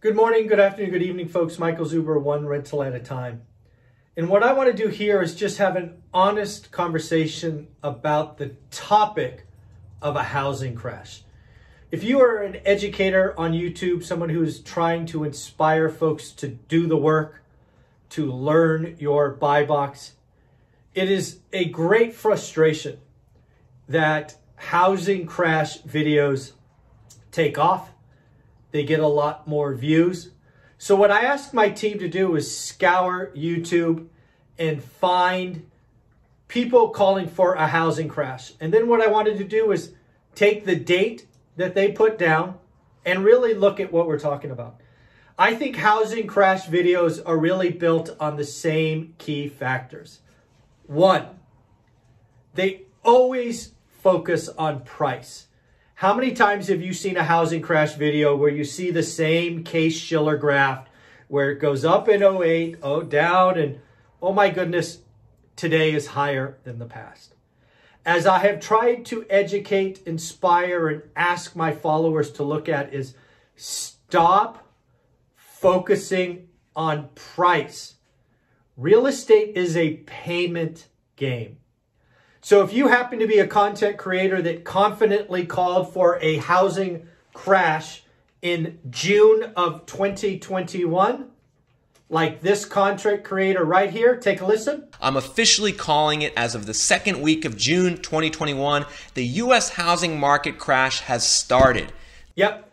Good morning, good afternoon, good evening, folks. Michael Zuber, one rental at a time. And what I want to do here is just have an honest conversation about the topic of a housing crash. If you are an educator on YouTube, someone who is trying to inspire folks to do the work, to learn your buy box, it is a great frustration that housing crash videos take off. They get a lot more views. So what I asked my team to do is scour YouTube and find people calling for a housing crash. And then what I wanted to do is take the date that they put down and really look at what we're talking about. I think housing crash videos are really built on the same key factors. One, they always focus on price. How many times have you seen a housing crash video where you see the same Case-Shiller graph where it goes up in 08, down, and oh my goodness, today is higher than the past? As I have tried to educate, inspire, and ask my followers to look at is stop focusing on price. Real estate is a payment game. So if you happen to be a content creator that confidently called for a housing crash in June of 2021, like this content creator right here, take a listen. I'm officially calling it as of the second week of June 2021. The U.S. housing market crash has started. Yep.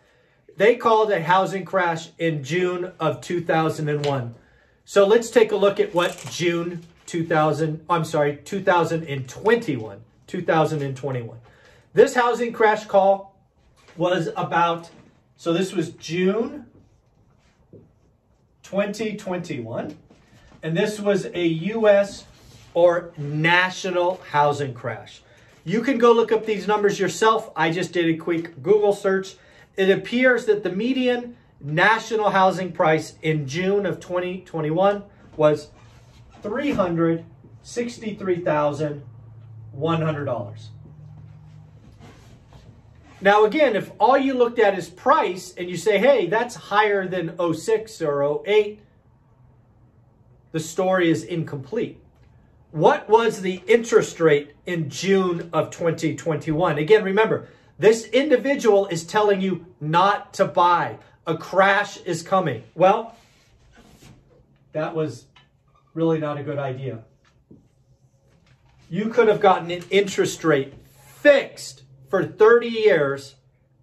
They called a housing crash in June of 2001. So let's take a look at what 2021. This housing crash call was about, so this was June 2021, and this was a U.S. or national housing crash. You can go look up these numbers yourself. I just did a quick Google search. It appears that the median national housing price in June of 2021 was $363,100. Now again, if all you looked at is price and you say, hey, that's higher than 06 or 08, the story is incomplete. What was the interest rate in June of 2021? Again, remember, this individual is telling you not to buy. A crash is coming. Well, that was really not a good idea. You could have gotten an interest rate fixed for 30 years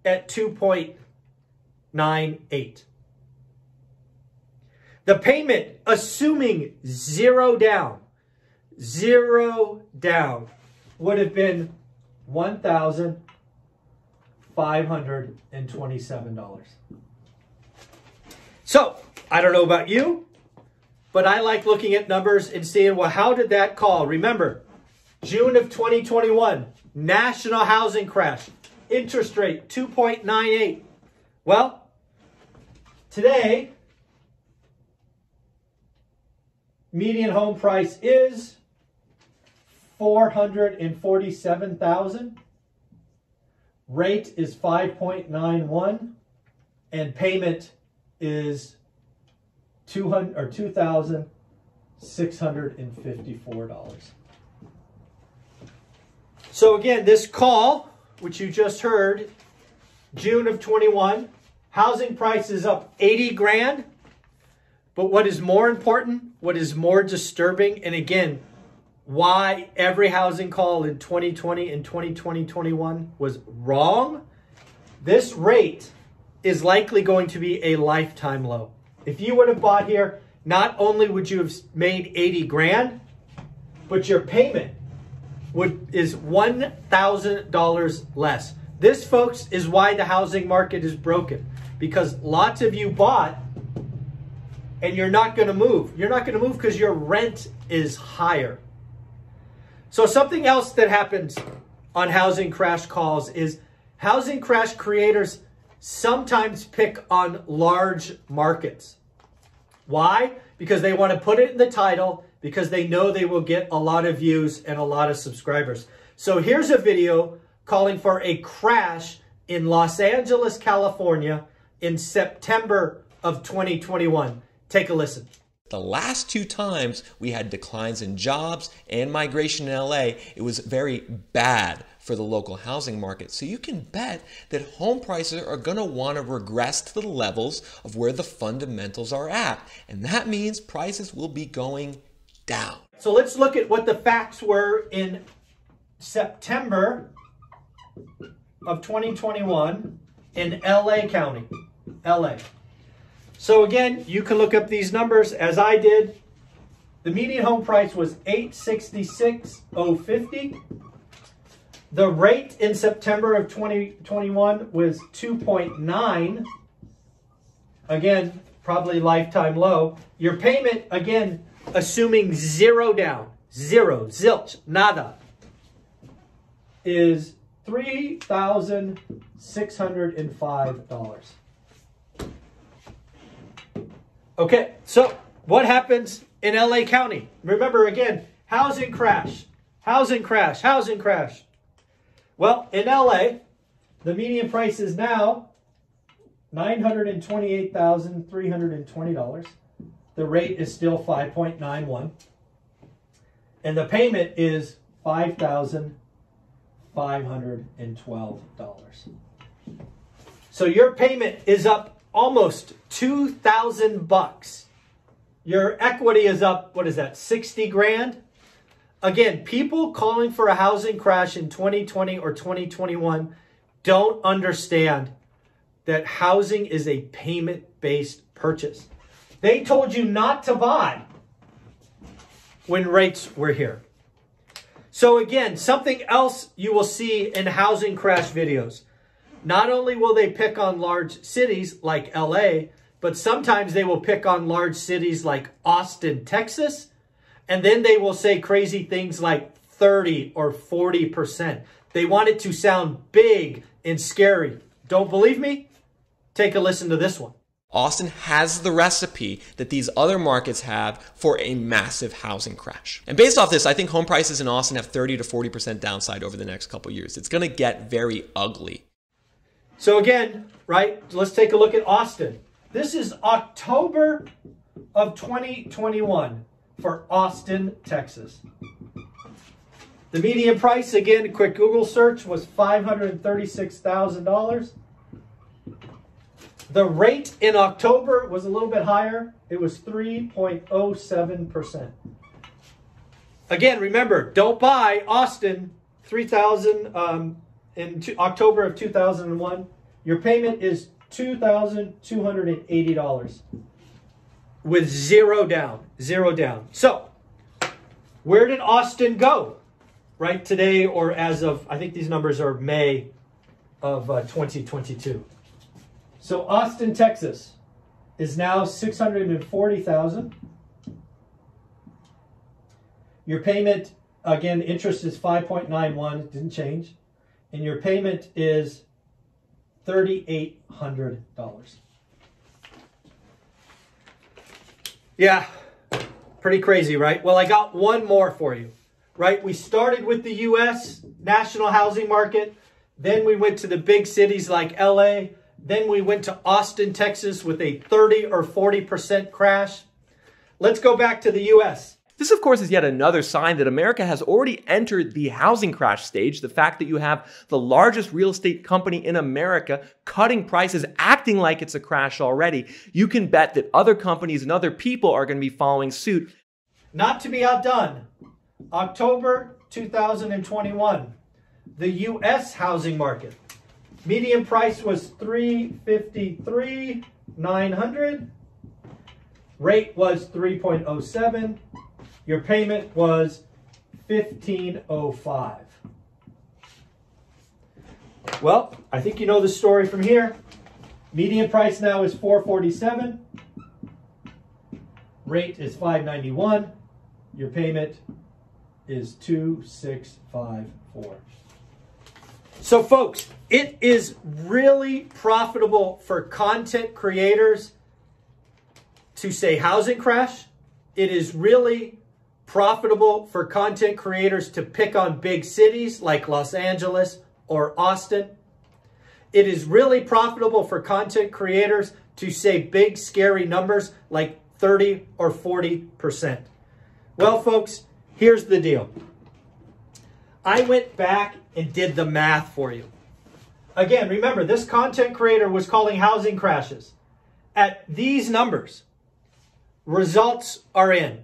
at 2.98. The payment, assuming zero down, would have been $1,527. So, I don't know about you, but I like looking at numbers and seeing, well, how did that call? Remember, June of 2021, national housing crash, interest rate 2.98. Well, today, median home price is $447,000. Rate is 5.91, and payment is $2,654. So again, this call, which you just heard, June of 21, housing price is up 80 grand. But what is more important, what is more disturbing, and again, why every housing call in 2020 and 2021 was wrong, this rate is likely going to be a lifetime low. If you would have bought here, not only would you have made 80 grand, but your payment is $1,000 less. This, folks, is why the housing market is broken, because lots of you bought and you're not going to move. You're not going to move because your rent is higher. So something else that happens on housing crash calls is housing crash creators sometimes pick on large markets. Why? Because they want to put it in the title, because they know they will get a lot of views and a lot of subscribers. So here's a video calling for a crash in Los Angeles, California in September of 2021. Take a listen. The last two times we had declines in jobs and migration in LA, it was very bad for the local housing market. So you can bet that home prices are going to want to regress to the levels of where the fundamentals are at. And that means prices will be going down. So let's look at what the facts were in September of 2021 in LA County, LA. So again, you can look up these numbers as I did. The median home price was $866,050. The rate in September of 2021 was 2.9. Again, probably lifetime low. Your payment, again, assuming zero down, zero, zilch, nada, is $3,605. Okay, so what happens in LA County? Remember again, housing crash, housing crash, housing crash. Well, in LA, the median price is now $928,320. The rate is still 5.91. And the payment is $5,512. So your payment is up almost $2,000. Your equity is up, what is that, 60 grand? Again, people calling for a housing crash in 2020 or 2021 don't understand that housing is a payment-based purchase. They told you not to buy when rates were here. So again, something else you will see in housing crash videos. Not only will they pick on large cities like LA, but sometimes they will pick on large cities like Austin, Texas, and then they will say crazy things like 30 or 40%. They want it to sound big and scary. Don't believe me? Take a listen to this one. Austin has the recipe that these other markets have for a massive housing crash. And based off this, I think home prices in Austin have 30 to 40% downside over the next couple of years. It's going to get very ugly. So again, right, let's take a look at Austin. This is October of 2021 for Austin, Texas. The median price, again, a quick Google search, was $536,000. The rate in October was a little bit higher. It was 3.07%. Again, remember, don't buy Austin 3,000 in October of 2001. Your payment is $2,280 with zero down, zero down. So where did Austin go right today, or as of, I think these numbers are May of 2022. So Austin, Texas is now $640,000. Your payment, again, interest is 5.91, didn't change. And your payment is $3,800. Yeah, pretty crazy, right? Well, I got one more for you, right? We started with the U.S. national housing market. Then we went to the big cities like LA. Then we went to Austin, Texas with a 30 or 40% crash. Let's go back to the U.S. This, of course, is yet another sign that America has already entered the housing crash stage. The fact that you have the largest real estate company in America cutting prices, acting like it's a crash already, you can bet that other companies and other people are going to be following suit. Not to be outdone, October 2021, the U.S. housing market. Median price was $353,900. Rate was 3.07. Your payment was $1,505. Well, I think you know the story from here. Median price now is $447. Rate is $591. Your payment is $2,654. So folks, it is really profitable for content creators to say housing crash. It is really profitable for content creators to pick on big cities like Los Angeles or Austin. It is really profitable for content creators to say big, scary numbers like 30 or 40%. Well, folks, here's the deal. I went back and did the math for you. Again, remember, this content creator was calling housing crashes. At these numbers, results are in.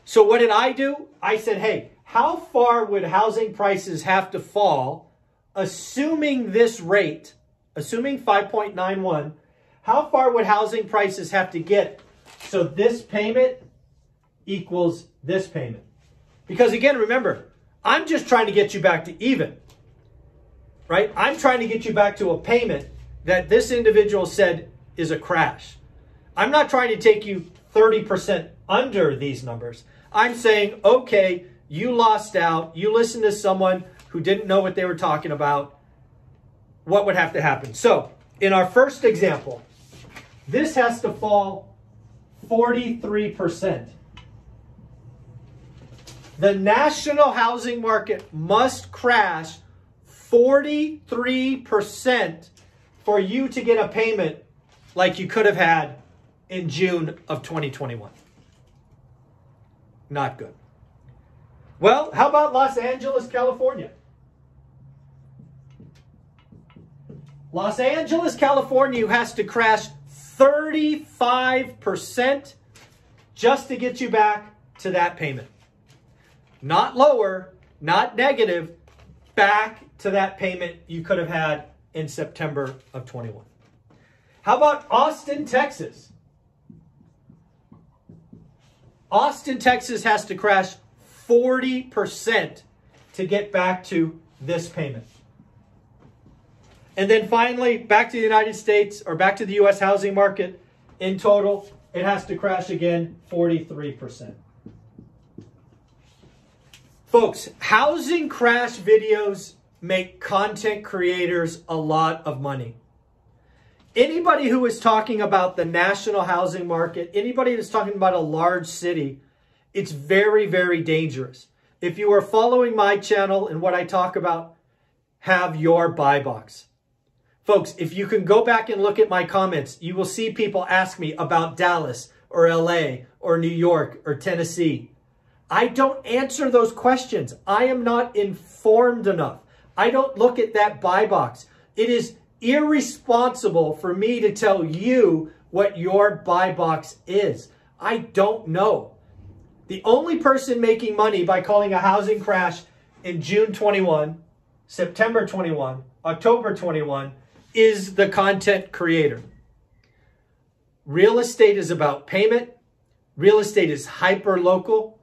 So what did I do? I said, hey, how far would housing prices have to fall, assuming this rate, assuming 5.91, how far would housing prices have to get so this payment equals this payment? Because again, remember, I'm just trying to get you back to even, right? I'm trying to get you back to a payment that this individual said is a crash. I'm not trying to take you 30% under these numbers. I'm saying, okay, you lost out. You listened to someone who didn't know what they were talking about. What would have to happen? So in our first example, this has to fall 43%. The national housing market must crash 43% for you to get a payment like you could have had in June of 2021. Not good. Well, how about Los Angeles, California? Los Angeles, California has to crash 35% just to get you back to that payment. Not lower, not negative, back to that payment you could have had in September of 21. How about Austin, Texas? Austin, Texas has to crash 40% to get back to this payment. And then finally, back to the United States or back to the U.S. housing market. In total, it has to crash again 43%. Folks, housing crash videos make content creators a lot of money. Anybody who is talking about the national housing market, anybody that's talking about a large city, it's very, very dangerous. If you are following my channel and what I talk about, have your buy box. Folks, if you can go back and look at my comments, you will see people ask me about Dallas or LA or New York or Tennessee. I don't answer those questions. I am not informed enough. I don't look at that buy box. It is irresponsible for me to tell you what your buy box is. I don't know. The only person making money by calling a housing crash in June 21, September 21, October 21 is the content creator. Real estate is about payment. Real estate is hyper local.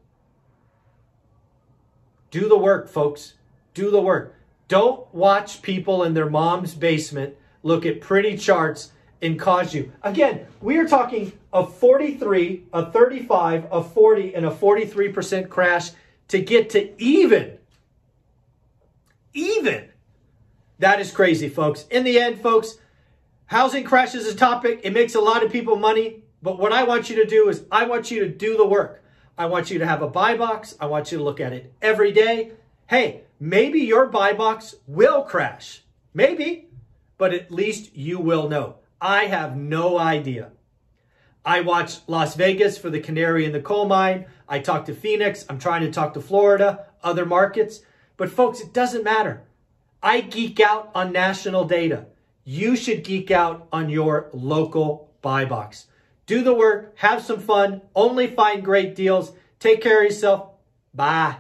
Do the work, folks. Do the work. Don't watch people in their mom's basement look at pretty charts and cause you. Again, we are talking a 43, a 35, a 40, and a 43% crash to get to even. Even. That is crazy, folks. In the end, folks, housing crash is a topic. It makes a lot of people money. But what I want you to do is I want you to do the work. I want you to have a buy box. I want you to look at it every day. Hey, maybe your buy box will crash. Maybe. But at least you will know. I have no idea. I watch Las Vegas for the canary in the coal mine. I talk to Phoenix. I'm trying to talk to Florida, other markets. But folks, it doesn't matter. I geek out on national data. You should geek out on your local buy box. Do the work. Have some fun. Only find great deals. Take care of yourself. Bye.